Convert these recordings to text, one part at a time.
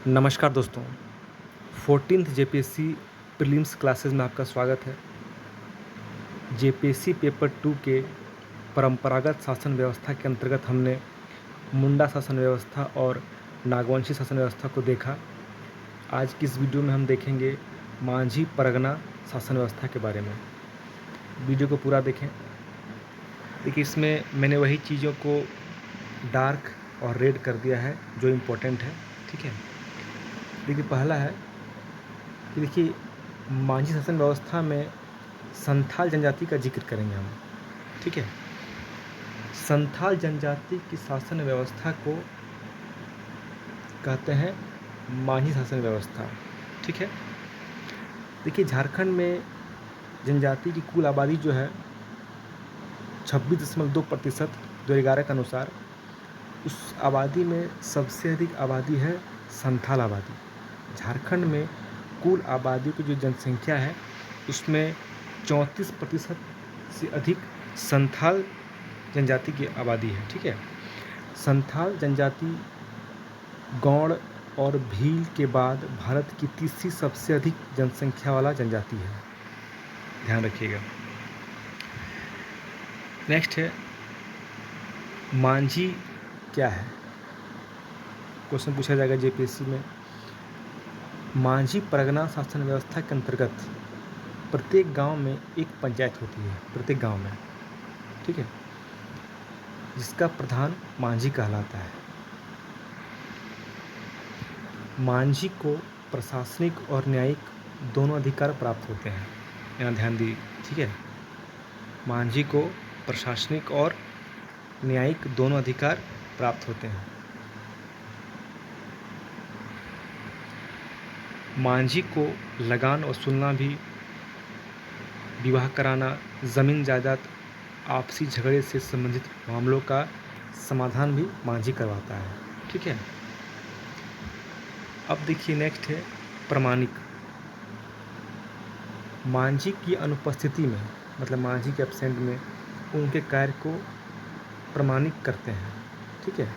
नमस्कार दोस्तों, 14th JPSC prelims classes में आपका स्वागत है। जेपीएससी पेपर 2 के परंपरागत शासन व्यवस्था के अंतर्गत हमने मुंडा शासन व्यवस्था और नागवंशी शासन व्यवस्था को देखा। आज की इस वीडियो में हम देखेंगे मांझी परगना शासन व्यवस्था के बारे में। वीडियो को पूरा देखें। देखिए, इसमें मैंने वही चीज़ों को डार्क और रेड कर दिया है जो इम्पोर्टेंट है, ठीक है। देखिए, पहला है कि देखिए मांझी शासन व्यवस्था में संथाल जनजाति का जिक्र करेंगे हम, ठीक है। संथाल जनजाति की शासन व्यवस्था को कहते हैं मांझी शासन व्यवस्था, ठीक है। देखिए, झारखंड में जनजाति की कुल आबादी जो है 26.2% 2011 के अनुसार, उस आबादी में सबसे अधिक आबादी है संथाल आबादी। झारखंड में कुल आबादी की जो जनसंख्या है उसमें 34% से अधिक संथाल जनजाति की आबादी है, ठीक है। संथाल जनजाति गौड़ और भील के बाद भारत की तीसरी सबसे अधिक जनसंख्या वाला जनजाति है, ध्यान रखिएगा। नेक्स्ट है मांझी क्या है, क्वेश्चन पूछा जाएगा जेपीएससी में। मांझी परगना शासन व्यवस्था के अंतर्गत प्रत्येक गांव में एक पंचायत होती है, प्रत्येक गांव में, ठीक है, जिसका प्रधान मांझी कहलाता है। मांझी को प्रशासनिक और न्यायिक दोनों अधिकार प्राप्त होते हैं, यहाँ ध्यान दी, ठीक है। मांझी को प्रशासनिक और न्यायिक दोनों अधिकार प्राप्त होते हैं। मांझी को लगान वसूलना भी, विवाह कराना, ज़मीन जायदाद, आपसी झगड़े से संबंधित मामलों का समाधान भी मांझी करवाता है, ठीक है। अब देखिए नेक्स्ट है प्रमाणिक। मांझी की अनुपस्थिति में, मतलब मांझी के एब्सेंट में, उनके कार्य को प्रमाणिक करते हैं, ठीक है।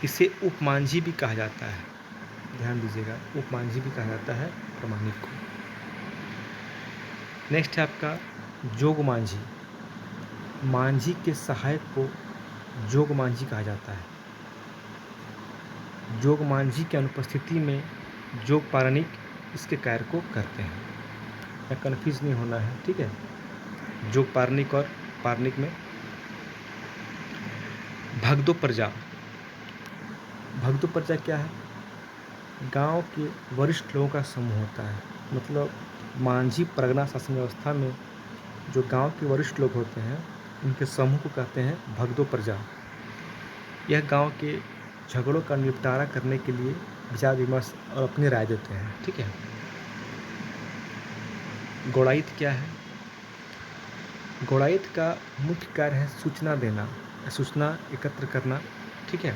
इसे उपमांझी भी कहा जाता है, ध्यान दीजिएगा, उपमांझी भी कहा जाता है प्रमाणिक को। नेक्स्ट है आपका जोग मांझी। मांझी के सहायक को जोग मांझी कहा जाता है। जोग मांझी की अनुपस्थिति में जोग पारणिक इसके कार्य को करते हैं, या कन्फ्यूज नहीं होना है, ठीक है। जोग पारणिक और पारणिक में। भगदो प्रजा। भगदो प्रजा क्या है? गांव के वरिष्ठ लोगों का समूह होता है। मतलब मांझी परगना शासन व्यवस्था में जो गांव के वरिष्ठ लोग होते हैं उनके समूह को कहते हैं भगदो प्रजा। यह गांव के झगड़ों का निपटारा करने के लिए विचार विमर्श और अपनी राय देते हैं, ठीक है। गौड़ाइत क्या है? गौड़ाइत का मुख्य कार्य है सूचना देना, सूचना एकत्र करना, ठीक है।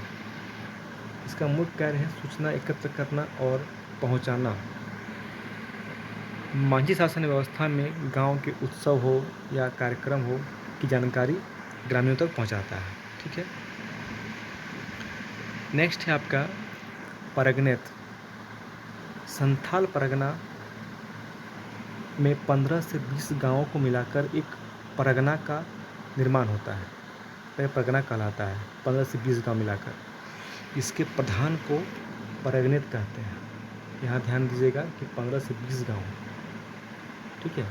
इसका मुख्य कार्य है सूचना एकत्र करना और पहुंचाना। मांझी शासन व्यवस्था में गांव के उत्सव हो या कार्यक्रम हो की जानकारी ग्रामीणों तक पहुंचाता है, ठीक है। नेक्स्ट है आपका परगनेत। संथाल परगना में 15 से 20 गांवों को मिलाकर एक परगना का निर्माण होता है, वह परगना कहलाता है। 15 से 20 गांव मिलाकर इसके प्रधान को परगनेत कहते हैं। यहाँ ध्यान दीजिएगा कि 15 से 20 गांव, ठीक है।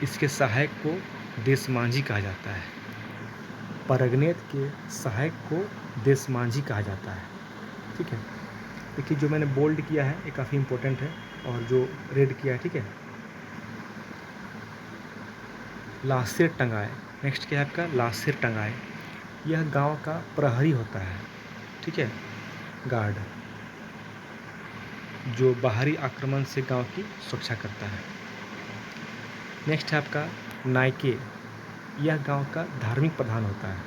इसके सहायक को देशमांझी कहा जाता है। परगनेत के सहायक को देशमांझी कहा जाता है, ठीक है। देखिए, जो मैंने बोल्ड किया है ये काफ़ी इम्पोर्टेंट है, और जो रेड किया है, ठीक है। लासेर टंगाए। नेक्स्ट क्या है आपका? लासेर टंगाए। यह गांव का प्रहरी होता है, ठीक है, गार्ड, जो बाहरी आक्रमण से गांव की सुरक्षा करता है। नेक्स्ट है आपका नायके। यह गांव का धार्मिक प्रधान होता है।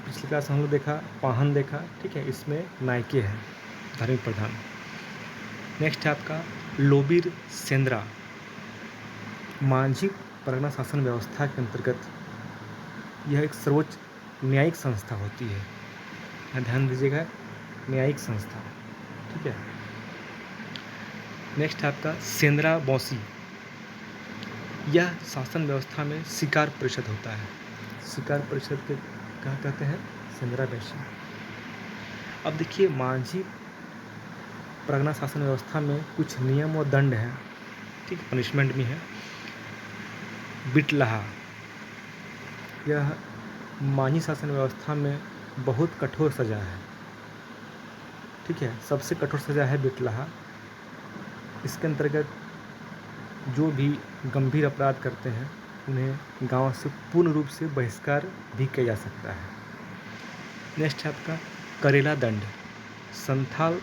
पिछली क्लास हम लोग देखा पाहन देखा, ठीक है, इसमें नायके है धार्मिक प्रधान। नेक्स्ट है आपका लोबिर सेंद्रा। मांझी परगना शासन व्यवस्था के अंतर्गत यह एक सर्वोच्च न्यायिक संस्था होती है। यहाँ ध्यान दीजिएगा, न्यायिक संस्था। ठीक है। नेक्स्ट है आपका सेंद्रा बौसी। यह शासन व्यवस्था में शिकार परिषद होता है। शिकार परिषद के क्या कहते हैं? सेंद्रा बौसी। अब देखिए, मांझी परगना शासन व्यवस्था में कुछ नियम और दंड हैं। ठीक, पनिशमेंट भी है। बिटलाहा, यह मांझी शासन व्यवस्था में बहुत कठोर सज़ा है। ठीक है, सबसे कठोर सज़ा है बिटलाहा। इसके अंतर्गत जो भी गंभीर अपराध करते हैं उन्हें गांव से पूर्ण रूप से बहिष्कार भी किया जा सकता है। नेक्स्ट है आपका करेला दंड। संथाल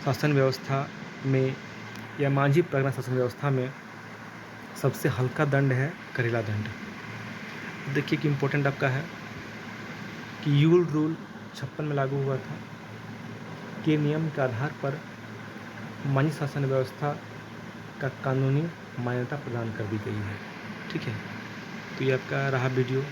शासन व्यवस्था में या मांझी परगना शासन व्यवस्था में सबसे हल्का दंड है करेला दंड। देखिए कि इम्पोर्टेंट आपका है कि यूल रूल 56 में लागू हुआ था के नियम के आधार पर मांझी शासन व्यवस्था का कानूनी मान्यता प्रदान कर दी गई है। ठीक है, तो ये आपका रहा वीडियो।